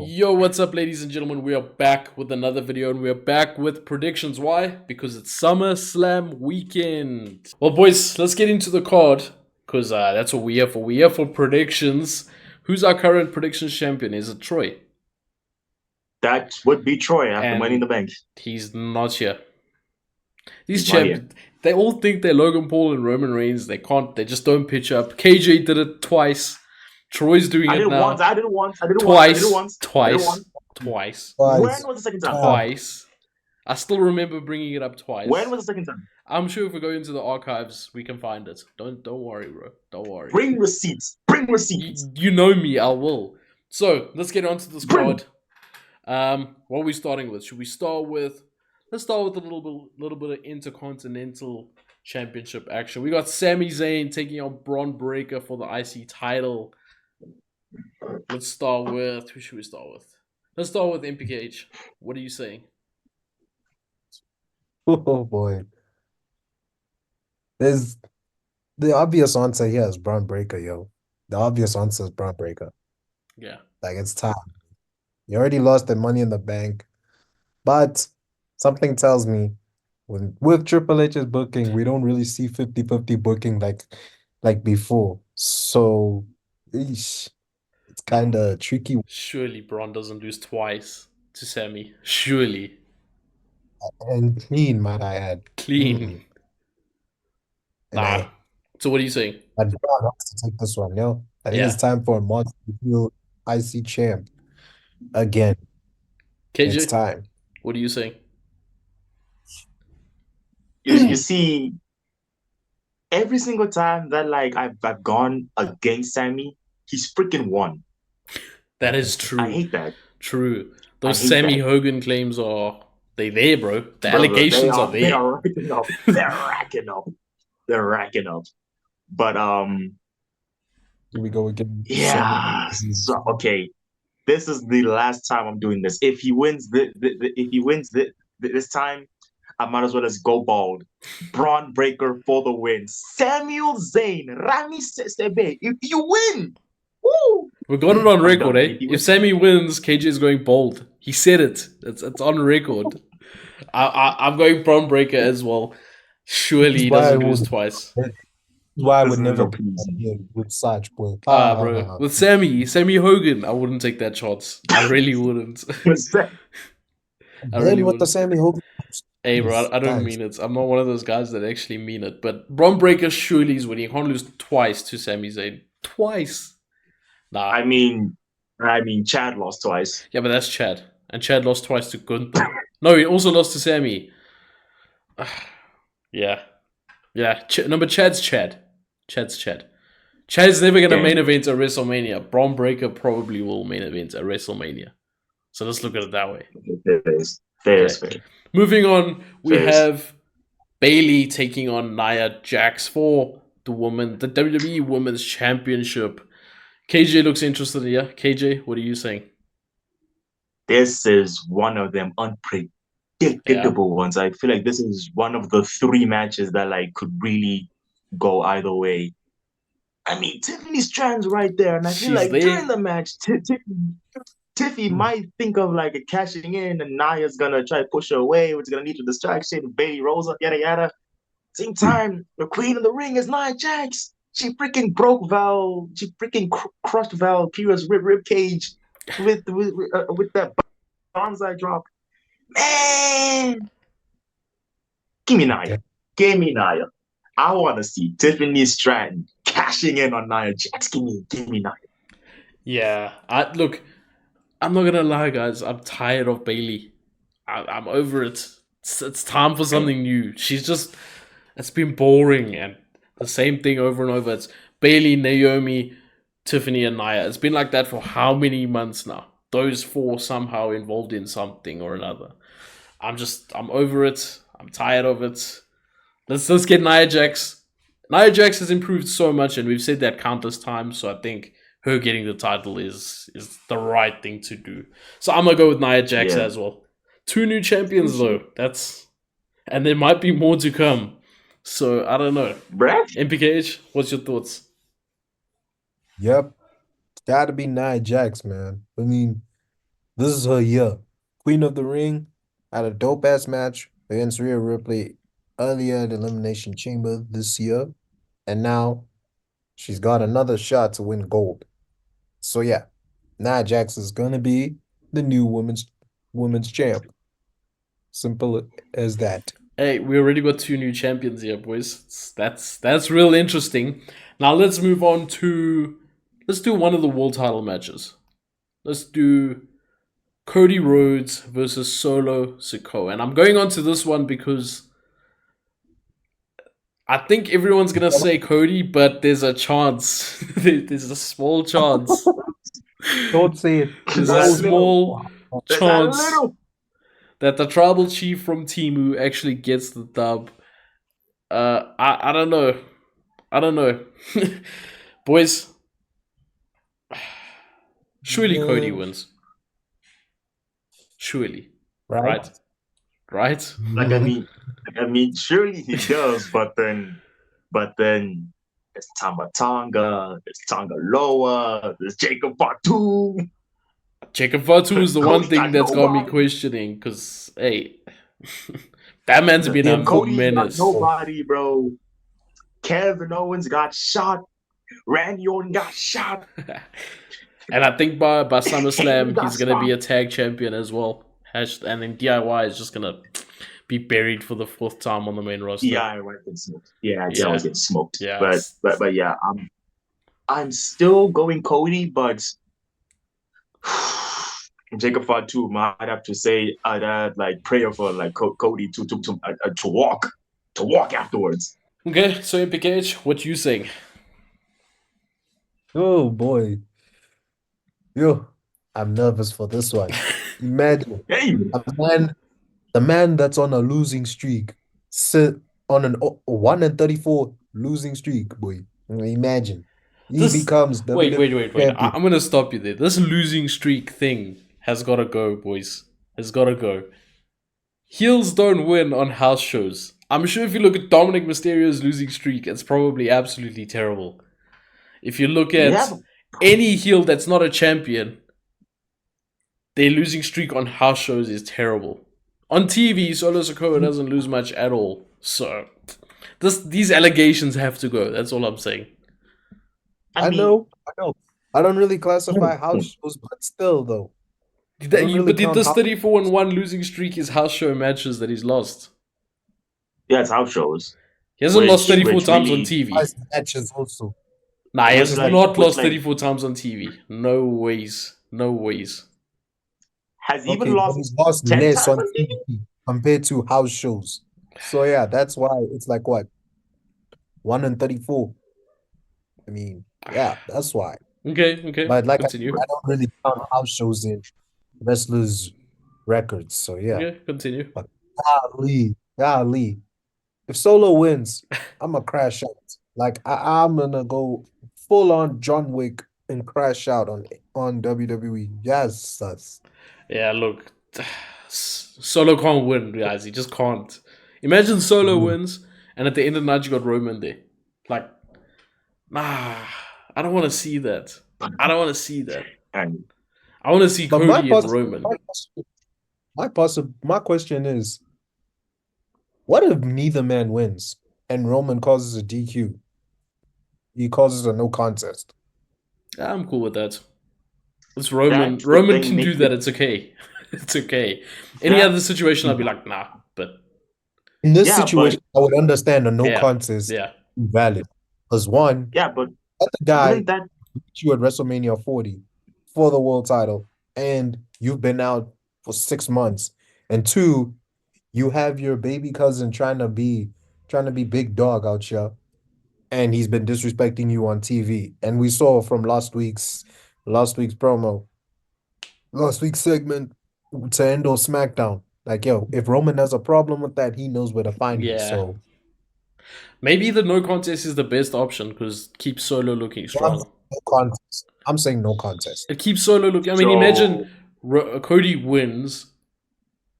Yo, what's up, ladies and gentlemen? We are back with another video and we are back with predictions. Why? Because it's SummerSlam weekend. Well, boys, let's get into the card because that's what we're here for. We're here for predictions. Who's our current predictions champion? Is it Troy? That would be Troy after Money in And the Bank. he's not here. These He's not here. champions, they all think they're Logan Paul and Roman Reigns. They can't. They just don't pitch up. KJ did it twice. Troy's doing I it did it once. now. I did it once. I did it once. I did it Twice. once. I did it Twice. once. Twice. When Twice. was the second time? Twice. I still remember bringing it up twice. When was the second time? I'm sure if we go into the archives, we can find it. Don't worry, bro. Don't worry. Bring receipts. Bring receipts. You know me. I will. So let's get onto this Bring. card. What are we starting with? Should we start with? Let's start with a little bit of Intercontinental Championship action. We got Sami Zayn taking on Braun Breaker for the IC title. Let's start with, who should we start with? Let's start with MPKH. What are you saying? Oh boy. There's the obvious answer here is Braun Breaker, yo. The obvious answer is Braun Breaker. Yeah. Like it's time. You already lost the Money in the Bank, but something tells me with Triple H's booking, we don't really see 50-50 booking like before. So it's kind of tricky Surely Braun doesn't lose twice to Sami. Surely. and clean, might I add. Clean. And Nah. So what are you saying? Braun has to take this one, yo. I think Yeah. it's time for a monster heel IC champ again. KJ, It's time. what are you saying? You see, every single time that like I've gone against Sammy, he's freaking won. That is true. I hate that. True. Those hate Sammy that. Hogan claims are there, bro. The Brother, allegations are they there. are racking up. They're racking up. They're racking up. But Here we go again. yeah. So okay, this is the last time I'm doing this. If he wins this time, I might as well as go bald. Braun Breaker for the win. Samuel Zayn, Rami Sebe. If you win, woo! We got it on I'm record, done. eh? If Sammy wins, KJ is going bold. He said it. It's on record. I'm going Braun Breaker as well. Surely he Why doesn't lose would- twice. Why I This would is never no be pleasing. here with such boy. Bro. With Sammy Hogan, I wouldn't take that chance. I really wouldn't. I really Then with the wouldn't. Sammy Hogan. Hey, bro, I don't Guys. mean it. I'm not one of those guys that actually mean it. But Braun Breaker surely is winning. You can't lose twice to Sami Zayn. Twice. Nah. I mean, Chad lost twice. Yeah, but that's Chad. And Chad lost twice to Gunther. No, he also lost to Sammy. Yeah. Yeah. No, but Chad's Chad. Chad's Chad. Chad's never going to Yeah. main event at WrestleMania. Braun Breaker probably will main event at WrestleMania. So let's look at it that way. Fair is fair. Moving on, we Fair. have Bailey taking on Nia Jax for the WWE Women's Championship. KJ looks interested here. KJ, what are you saying? This is one of them unpredictable ones. I feel like this is one of the three matches that like could really go either way. I mean, Tiffany Strand's right there, and I feel She's like there. during the match, Tiffy might think of like a cashing in, and Naya's gonna try to push her away, which is gonna lead to distraction. Bailey rolls up, yada yada. Same time, the queen of the ring is Nia Jax. She freaking broke Val. She freaking crushed Valkyria's rib cage with that bonsai drop. Man, give me Nia. Give me Nia. I want to see Tiffany Stratton cashing in on Nia Jax. Give me Nia. Yeah, look, I'm not gonna lie, guys. I'm tired of Bailey. I'm over it. It's time for something new. It's been boring and the same thing over and over. It's Bailey, Naomi, Tiffany, and Nia. It's been like that for how many months now? Those four somehow involved in something or another. I'm over it. I'm tired of it. Let's get Nia Jax. Nia Jax has improved so much, and we've said that countless times. So I think her getting the title is the right thing to do. So I'm gonna go with Nia Jax as well. 2 new champions though. And there might be more to come. So I don't know. Brad? MPKH, what's your thoughts? Yep. It's gotta be Nia Jax, man. I mean, This is her year. Queen of the Ring had a dope ass match against Rhea Ripley earlier in Elimination Chamber this year, and now she's got another shot to win gold. So yeah, Nia Jax is gonna be the new women's champ. Simple as that. Hey, we already got 2 new champions here, boys. That's real interesting. Now let's move on to let's do one of the world title matches. Let's do Cody Rhodes versus Solo Sikoa. And I'm going on to this one because I think everyone's gonna say Cody, but there's a chance. There's a small chance. Don't say it. There's That a little. small There's that chance little. that the tribal chief from Timu actually gets the dub. I don't know. I don't know. Boys, surely Cody wins. Surely. Right? Right? Like I mean, surely he does, but then there's Tama Tonga, there's Tonga Loa, there's Jacob Fatu. Jacob Fatu is the Cody one thing got that's got me nobody. questioning, because, hey, that man's been a Cody got menace. nobody, bro. Kevin Owens got shot. Randy Orton got shot. And I think by SummerSlam, got he's going to be a stopped. tag champion as well. And then DIY is just going to be buried for the 4th time on the main roster. Yeah, right. Smoked. Yeah, Yeah. always getting smoked. Yeah, But yeah, I'm still going Cody, but Jacob Fatu might have to say that like prayer for like Cody to walk afterwards. Okay, so MPKH, what you saying? Oh boy. Yo, I'm nervous for this one. Imagine Hey, the man that's on a losing streak sit on an 1-34 losing streak, boy. Imagine. He becomes Wait. WWE champion. I'm going to stop you there. This losing streak thing has got to go, boys. Has got to go. Heels don't win on house shows. I'm sure if you look at Dominic Mysterio's losing streak, it's probably absolutely terrible. If you look at Yeah. any heel that's not a champion, their losing streak on house shows is terrible. On TV, Solo Sikoa doesn't lose much at all. So, these allegations have to go. That's all I'm saying. I know. I don't really classify house shows, but still though. But this 34-1 losing streak is house show matches that he's lost. Yeah, it's house shows. He hasn't lost 34 which times really- on TV. Matches also. Nah, he has like- not which lost like- 34 times on TV. No ways. No ways. Has Okay, even but lost he's lost 10 less on times on TV? TV compared to house shows. So yeah, that's why it's like what? 1-34. I mean, yeah, that's why. Okay. But like Continue. I don't really count house shows in wrestlers' records. So yeah. Okay, continue. Golly. If Solo wins, I'm gonna crash out. Like I'm gonna go full on John Wick and crash out on WWE. Yes, sus. Yeah, look. Solo can't win, guys. He just can't. Imagine Solo wins, and at the end of the night, you got Roman there. Like, nah. I don't want to see that. I don't want to see that. And I want to see But Cody and Roman. my question is, what if neither man wins and Roman causes a DQ? He causes a no contest. I'm cool with that. It's Roman. That's the Roman thing, can do Nick. that. It's okay. It's okay. Any Yeah. other situation, I'd be like, nah. But In this Yeah, situation, I would understand a no Yeah, contest yeah, valid. Because one, yeah, but let the guy wouldn't that beat you at WrestleMania 40 for the world title, and you've been out for 6 months. And two, you have your baby cousin trying to be big dog out here, and he's been disrespecting you on TV. And we saw from last week's promo, last week's segment to end on SmackDown. Like, yo, if Roman has a problem with that, he knows where to find me. Yeah. So maybe the no contest is the best option because keeps Solo looking strong. no contest. I'm saying no contest. It keeps Solo looking. I mean, So- imagine Cody wins,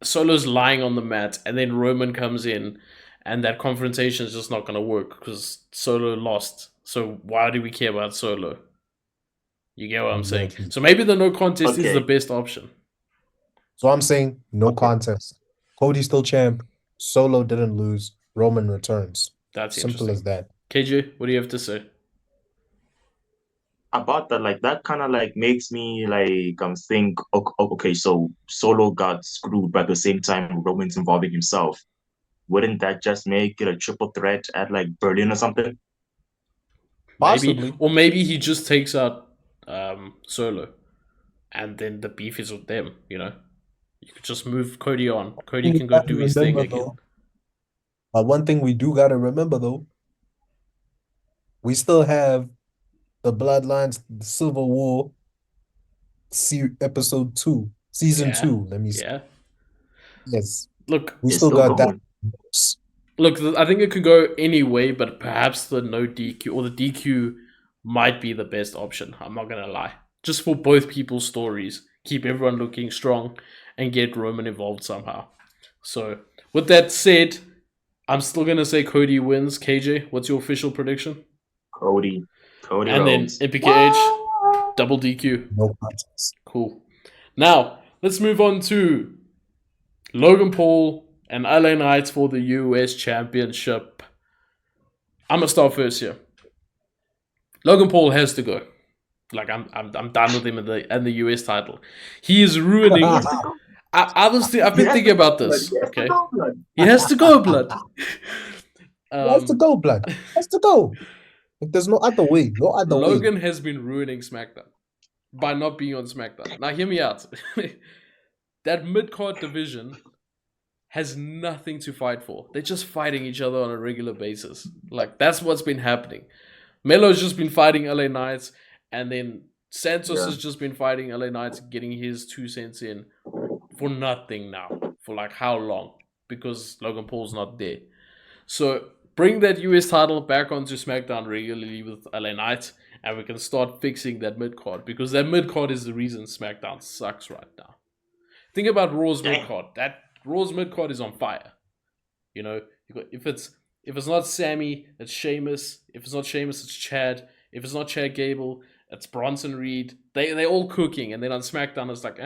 Solo's lying on the mat, and then Roman comes in, and that confrontation is just not going to work because Solo lost. So why do we care about Solo? You get what I'm saying? Exactly. So maybe the no contest is Okay. the best option. So I'm saying no contest. Cody still champ. Solo didn't lose. Roman returns. That's Simple as interesting. that. KJ, what do you have to say? About that, like that kind of like makes me like think, okay, so Solo got screwed, but at the same time, Roman's involving himself. Wouldn't that just make it a triple threat at like Berlin or something? Maybe, Possibly. or maybe he just takes out Solo, and then the beef is with them. You know, you could just move Cody on. Cody We can go gotta do his thing remember again. though. One thing we do gotta remember though, we still have the Bloodlines the Civil War episode 2, season Yeah, 2. Let me see. yeah. Yes, Look, we It's still still got that. going. I think it could go any way, but perhaps the no DQ or the DQ might be the best option. I'm not gonna lie, just for both people's stories, keep everyone looking strong, and get Roman involved somehow. So, with that said, I'm still gonna say Cody wins. KJ, what's your official prediction? Cody, Cody And then Rhodes. MPKH, double DQ. No contest. Cool. Now, let's move on to Logan Paul and LA Knight for the US Championship. I'm gonna start first here. Logan Paul has to go. Like I'm done with him in the US title. He is ruining. He has to go. I've He been has thinking to go, about blood. this. He has to Okay, go, blood. he has to go, blood. Has to Um, go, blood. Has to go. Like, there's no other way. No other way. Logan has been ruining SmackDown by not being on SmackDown. Now, hear me out. That mid card division has nothing to fight for. They're just fighting each other on a regular basis. Like, that's what's been happening. Melo's just been fighting LA Knights, and then Santos Yeah. has just been fighting LA Knights, getting his 2 cents in for nothing now. For like how long? Because Logan Paul's not there. So bring that US title back onto SmackDown regularly with LA Knight, and we can start fixing that mid card, because that mid card is the reason SmackDown sucks right now. Think about Raw's mid card. That Raw's mid card is on fire. You know, if it's not Sammy, it's Sheamus. If it's not Sheamus, it's Chad. If it's not Chad Gable, it's Bronson Reed. They're all cooking, and then on SmackDown it's like,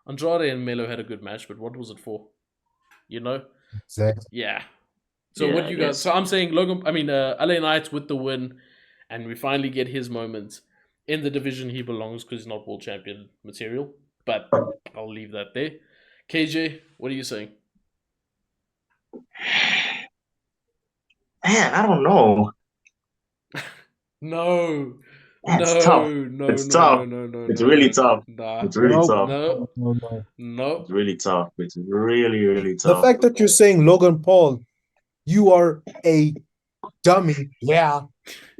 Andrade and Melo had a good match, but what was it for? You know? Exactly. Yeah. So Yeah, what do you guys? yes. So I'm saying LA Knight with the win, and we finally get his moment in the division he belongs, because he's not world champion material. But I'll leave that there. KJ, what are you saying? Man, I don't know. No. Man, it's tough. No. It's tough. It's really tough. Nah. It's really No, tough. No. It's really tough. It's really, really The tough. fact that you're saying Logan Paul, you are a dummy. Yeah,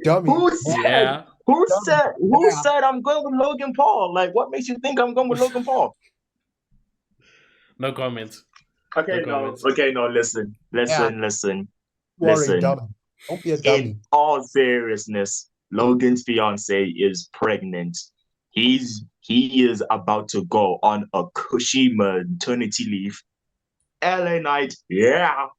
dummy. Who said? Yeah. Who Dummy. said? Who Yeah. said I'm going with Logan Paul? Like, what makes you think I'm going with Logan Paul? No comments. Okay, No comments. Okay, no. Listen. You are a Listen. dummy. Don't be a dummy. In all seriousness, Logan's fiance is pregnant. He is about to go on a cushy maternity leave. LA Knight,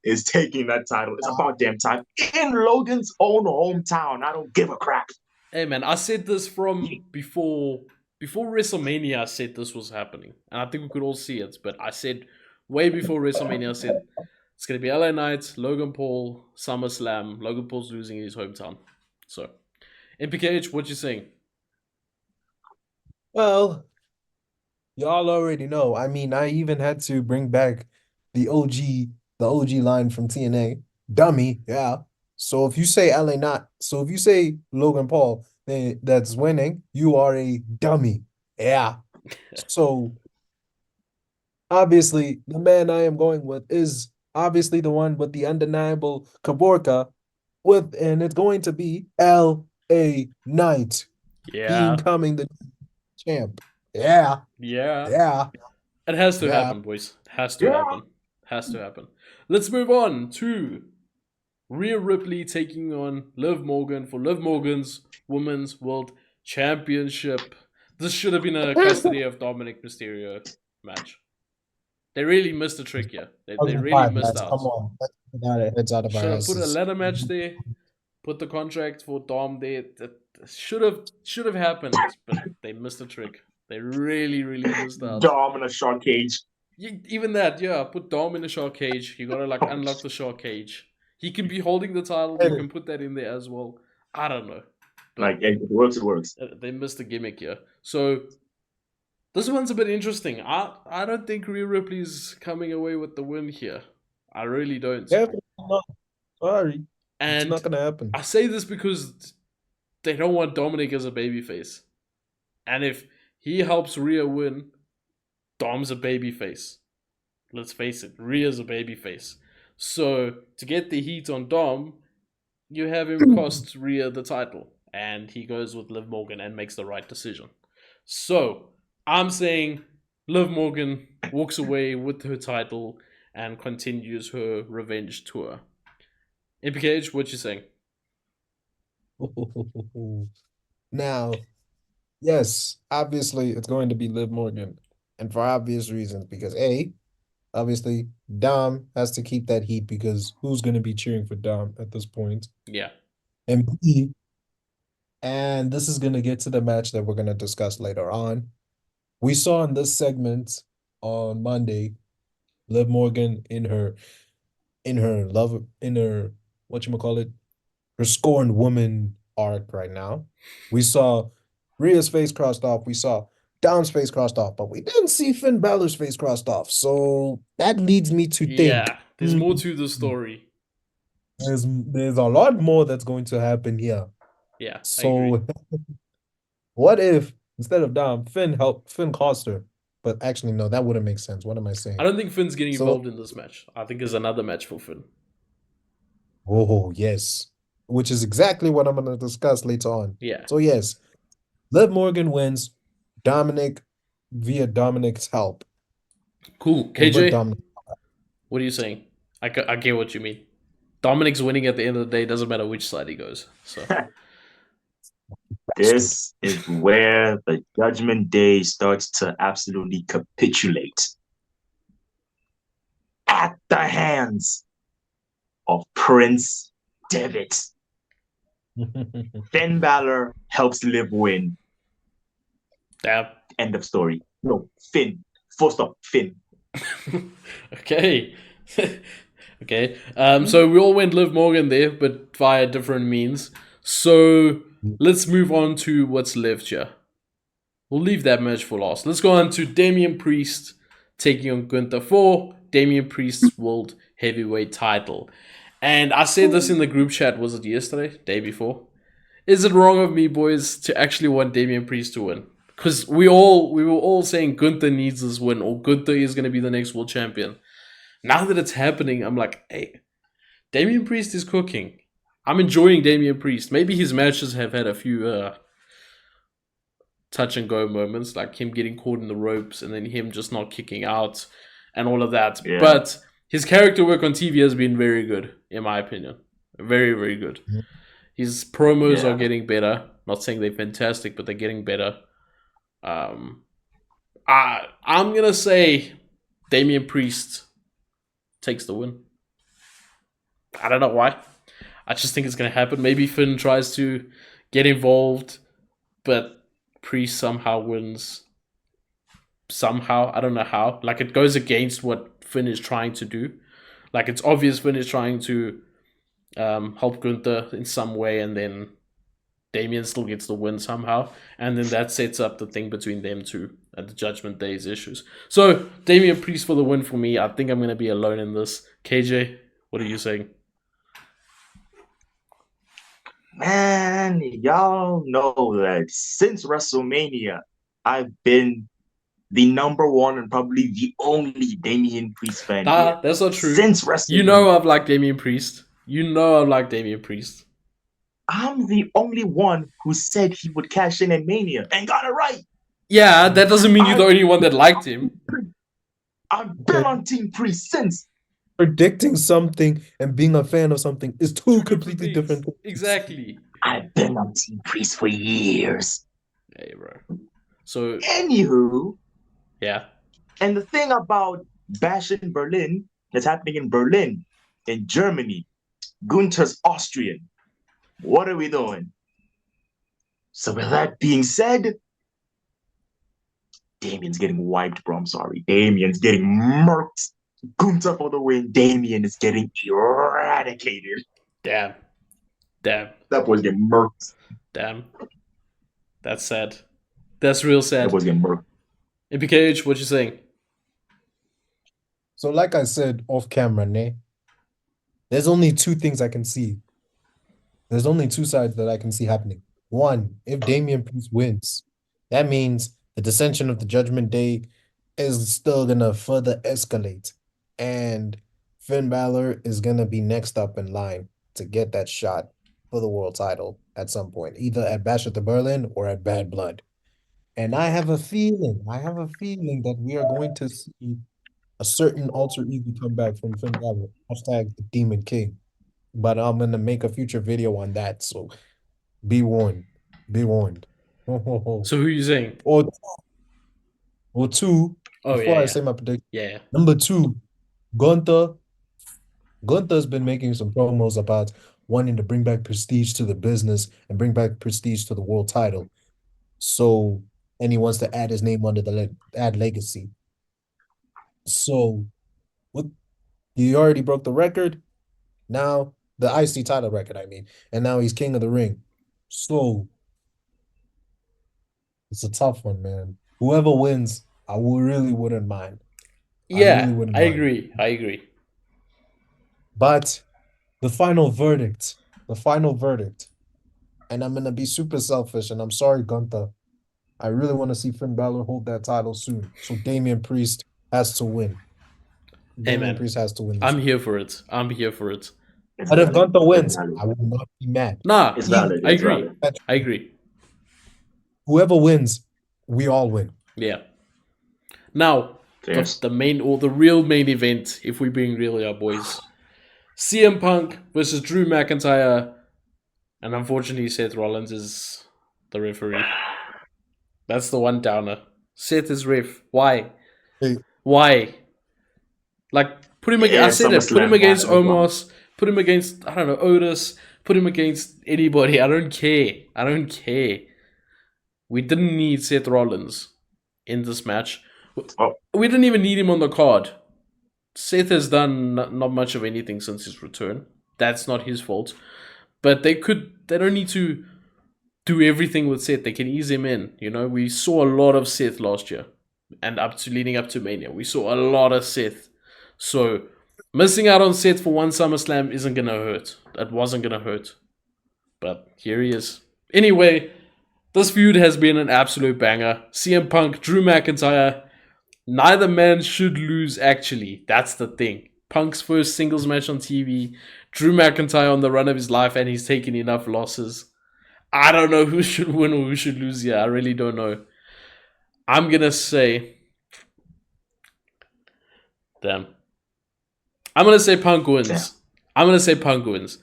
is taking that title. It's about damn time. In Logan's own hometown. I don't give a crap. Hey man, I said this from before WrestleMania. I said this was happening, and I think we could all see it. But I said way before WrestleMania, I said it's gonna be LA Knight, Logan Paul, SummerSlam. Logan Paul's losing in his hometown. So, MPKH, what you saying? Well, y'all already know. I mean, I even had to bring back the OG line from TNA. Dummy, yeah. So if you say if you say Logan Paul, then that's winning, you are a dummy. Yeah. So obviously, the man I am going with is obviously the one with the undeniable Kaborka and it's going to be LA Knight Yeah, becoming the champ. Yeah. yeah. Yeah. It has to Yeah. happen, boys. It has to happen. Has to happen. Let's move on to Rhea Ripley taking on Liv Morgan for Liv Morgan's Women's World Championship. This should have been a custody of Dominic Mysterio match. They really missed a trick here. They really missed out. Come on. Let's put our heads out of our Should have put a asses. ladder match there. Put the contract for Dom there. That should have happened, but they missed a trick. They really, really missed out. Dom in a shark cage. Even that, yeah. Put Dom in a shark cage. You gotta like unlock the shark cage. He can be holding the title. You can put that in there as well. I don't know. Like, if it works, it works. They missed the gimmick here. So this one's a bit interesting. I don't think Rhea Ripley's coming away with the win here. I really don't. Definitely not. Sorry. And It's not gonna happen. I say this because they don't want Dominic as a babyface. And if he helps Rhea win, Dom's a babyface. Let's face it, Rhea's a babyface. So to get the heat on Dom, you have him cost Rhea the title. And he goes with Liv Morgan and makes the right decision. So I'm saying Liv Morgan walks away with her title and continues her revenge tour. MPKH, what you saying? Now, yes, obviously it's going to be Liv Morgan, and for obvious reasons, because A, obviously Dom has to keep that heat because who's going to be cheering for Dom at this point? Yeah. And B, and this is going to get to the match that we're going to discuss later on. We saw in this segment on Monday, Liv Morgan in her whatchamacallit, her scorned woman arc right now. We saw Rhea's face crossed off. We saw Dom's face crossed off, but we didn't see Finn Balor's face crossed off. So that leads me to think. Yeah, there's more to the story. There's a lot more that's going to happen here. Yeah, so what if instead of Dom, Finn cost her? But actually, no, that wouldn't make sense. What am I saying? I don't think Finn's getting involved in this match. I think there's another match for Finn. Oh, yes. Which is exactly what I'm going to discuss later on. Yeah. So, yes, Liv Morgan wins Dominic via Dominic's help. Cool. KJ, what are you saying? I get what you mean. Dominic's winning at the end of the day. Doesn't matter which side he goes. So this is where the Judgment Day starts to absolutely capitulate at the hands of Prince Devitt. Finn Balor helps Liv win. Damn. End of story. No, Finn. Full stop. Finn. Okay. Okay. So we all went Liv Morgan there, but via different means. So let's move on to what's left here. We'll leave that match for last. Let's go on to Damian Priest taking on Gunther for Damian Priest's World Heavyweight title. And I said this in the group chat, was it yesterday? Day before? Is it wrong of me, boys, to actually want Damian Priest to win? Because we were all saying Gunther needs this win, or Gunther is going to be the next world champion. Now that it's happening, I'm like, hey, Damian Priest is cooking. I'm enjoying Damian Priest. Maybe his matches have had a few touch and go moments, like him getting caught in the ropes and then him just not kicking out and all of that. Yeah. But his character work on TV has been very good, in my opinion. Very, very good. Mm-hmm. His promos are getting better. Not saying they're fantastic, but they're getting better. I'm going to say Damian Priest takes the win. I don't know why. I just think it's going to happen. Maybe Finn tries to get involved, but Priest somehow wins. Somehow. I don't know how. Like, it goes against what Finn is trying to do. Like, it's obvious Finn is trying to help Gunther in some way, and then Damian still gets the win somehow. And then that sets up the thing between them two and the Judgment Day's issues. So, Damian Priest for the win for me. I think I'm going to be alone in this. KJ, what are you saying? Man, y'all know that since WrestleMania, I've been the number one and probably the only Damian Priest fan. That's not true. Since WrestleMania. You know I've liked Damian Priest. I'm the only one who said he would cash in at Mania and got it right. Yeah, that doesn't mean you're the only one that liked him. I've been on Team Priest since. Predicting something and being a fan of something is two completely different things. Exactly. I've been on Team Priest for years. Hey, bro. So, anywho, yeah. And the thing about Bash in Berlin that's happening in Berlin, in Germany, Gunther's Austrian. What are we doing? So with that being said, Damien's getting wiped, bro. I'm sorry. Damien's getting murked. Gunther for the win. Damien is getting eradicated. Damn. That boy's getting murked. Damn. That's sad. That's real That sad. boy's getting murked. MPKH, what you saying? So, like I said off camera, ne? There's only two things I can see. There's only two sides that I can see happening. One, if Damian Priest wins, that means the dissension of the Judgment Day is still gonna further escalate, and Finn Balor is gonna be next up in line to get that shot for the world title at some point, either at Bash at the Berlin or at Bad Blood. And I have a feeling that we are going to see a certain alter ego come back from Finn Balor. Hashtag the Demon King. But I'm gonna make a future video on that, so be warned. Be warned. So who are you saying? Or two, Oh, before yeah, I say my prediction. Yeah. Number two, Gunther. Gunther's been making some promos about wanting to bring back prestige to the business and bring back prestige to the world title. So, and he wants to add his name under the add legacy. So, what? He already broke the record. Now the IC title record, I mean, and now he's King of the Ring. So it's a tough one, man. Whoever wins, really wouldn't mind. Yeah, really wouldn't I mind. agree. But the final verdict, and I'm gonna be super selfish, and I'm sorry, Gunther. I really want to see Finn Balor hold that title soon. So Damian Priest has to win. Damian Priest has to win this. I'm here for it. But if Gunther wins, I will not be mad. Nah, It's valid. I agree. I agree. Whoever wins, we all win. Yeah. Now, Yes. the real main event, if we're being real, our boys. CM Punk versus Drew McIntyre, and unfortunately Seth Rollins is the referee. That's the one downer. Seth is ref. Why? Hey. Why? Like, put him against. I said it. Put him against Omos. Put him against, I don't know, Otis. Put him against anybody. I don't care. We didn't need Seth Rollins in this match. We didn't even need him on the card. Seth has done not much of anything since his return. That's not his fault. But they don't need to do everything with Seth. They can ease him in. You know, we saw a lot of Seth last year. And leading up to Mania. We saw a lot of Seth. So, missing out on Seth for one SummerSlam isn't going to hurt. That wasn't going to hurt. But here he is. Anyway, this feud has been an absolute banger. CM Punk, Drew McIntyre. Neither man should lose, actually. That's the thing. Punk's first singles match on TV. Drew McIntyre on the run of his life, and he's taken enough losses. I don't know who should win or who should lose here. I really don't know. I'm going to say... Damn. I'm going to say Punk wins. Yeah. I'm going to say Punk wins.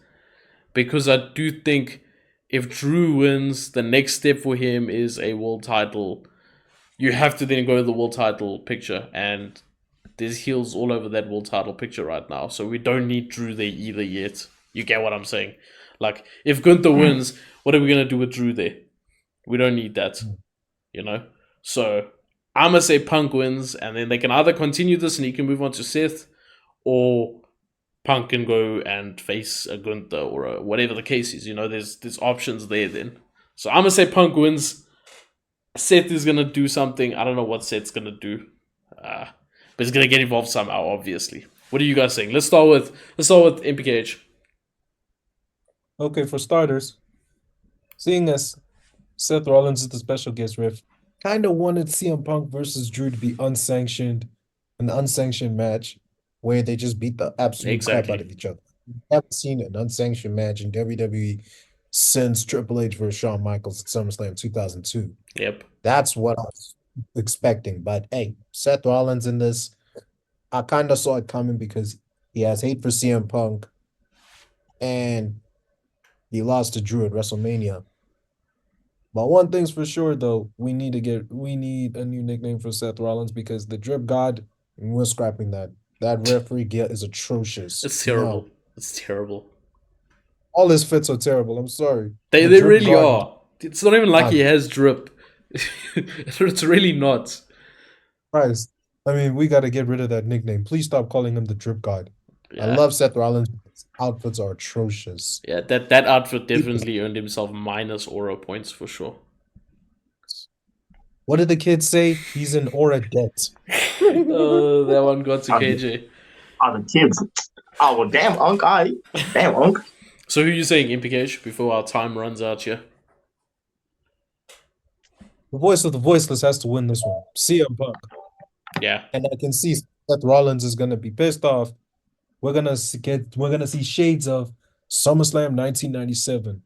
Because I do think if Drew wins, the next step for him is a world title. You have to then go to the world title picture. And there's heels all over that world title picture right now. So we don't need Drew there either yet. You get what I'm saying? Like, if Gunther wins, what are we going to do with Drew there? We don't need that. You know? So, I'm going to say Punk wins. And then they can either continue this and he can move on to Seth. Or Punk can go and face a Gunther or whatever the case is. You know, there's options there then. So, I'm going to say Punk wins. Seth is going to do something. I don't know what Seth's going to do. But he's going to get involved somehow, obviously. What are you guys saying? Let's start with MPKH. Okay, for starters, seeing as Seth Rollins is the special guest ref, kind of wanted CM Punk versus Drew to be an unsanctioned match where they just beat the absolute crap out of each other. We haven't seen an unsanctioned match in WWE since Triple H versus Shawn Michaels at SummerSlam 2002. Yep. That's what I was expecting. But hey, Seth Rollins in this, I kind of saw it coming because he has hate for CM Punk and he lost to Drew at WrestleMania. But one thing's for sure, though, we need a new nickname for Seth Rollins because the Drip God, we're scrapping that. That referee gear is atrocious. It's terrible. No. It's terrible. All his fits are terrible. I'm sorry. They The Drip really God- are. It's not even like he has drip. It's really not. Christ. I mean, we got to get rid of that nickname. Please stop calling him the Drip God. I Yeah. love Seth Rollins. His outfits are atrocious. Yeah, that outfit definitely earned himself minus aura points for sure. What did the kids say? He's in aura debt. Oh, that one got to Oh, KJ. the kids. Oh, well, damn, Unc. Damn, Unc. So who are you saying, MPKH, before our time runs out here? The voice of the voiceless has to win this one. CM Punk. Yeah. And I can see Seth Rollins is gonna be pissed off. We're gonna see shades of SummerSlam 1997.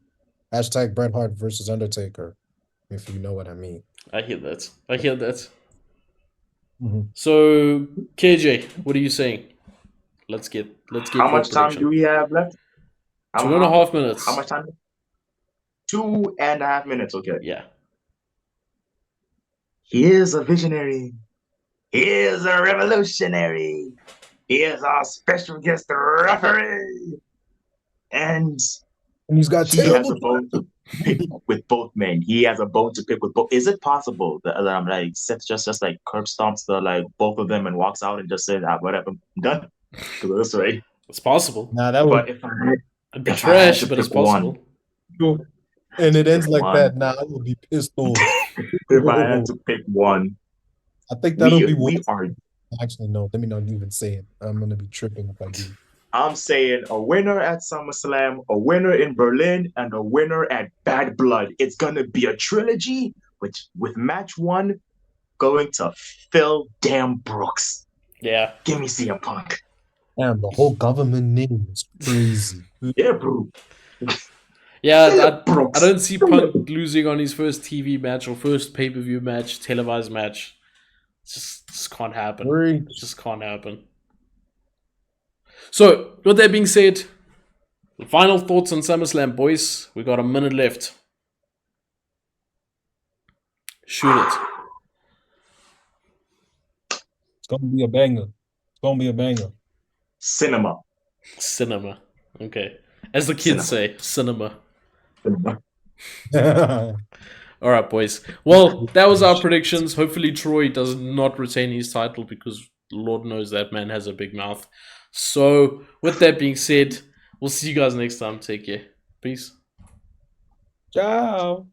Hashtag Bret Hart versus Undertaker, if you know what I mean. I hear that. I hear that. Mhm. So KJ, what are you saying? Let's get How your much time prediction. do we have left? 2.5 minutes. How much time? 2.5 minutes. Okay. Yeah. He is a visionary. He is a revolutionary. He is our special guest referee. And And he's got he has terrible. a bone to pick with both men. He has a bone to pick with both. Is it possible that like Seth just like curb stomps both of them and walks out and just says, whatever, I'm done? Because this way. It's possible. Nah, that But would It'd be if I had trash, to but it's pick one, possible. go. And it ends pick like one. that. Nah, I would be pissed off. If I had to pick one, I think that'll be we worse. are. Actually, no, let me not even say it. I'm gonna be tripping if I do. I'm saying a winner at SummerSlam, a winner in Berlin, and a winner at Bad Blood. It's gonna be a trilogy, with match one going to Phil Damn Brooks. Yeah. Give me CM Punk. Damn, the whole government name is crazy. Yeah, bro. Yeah, Brooks. I don't see Punk losing on his first TV match or first pay-per-view match, televised match. It just can't happen. Great. It just can't happen. So, with that being said, final thoughts on SummerSlam, boys. We got a minute left. Shoot it. It's gonna be a banger. It's gonna be a banger. Cinema. Cinema. Okay. As the kids say, cinema. All right, boys. Well, that was our predictions. Hopefully, Troy does not retain his title because Lord knows that man has a big mouth. So, with that being said, we'll see you guys next time. Take care. Peace. Ciao.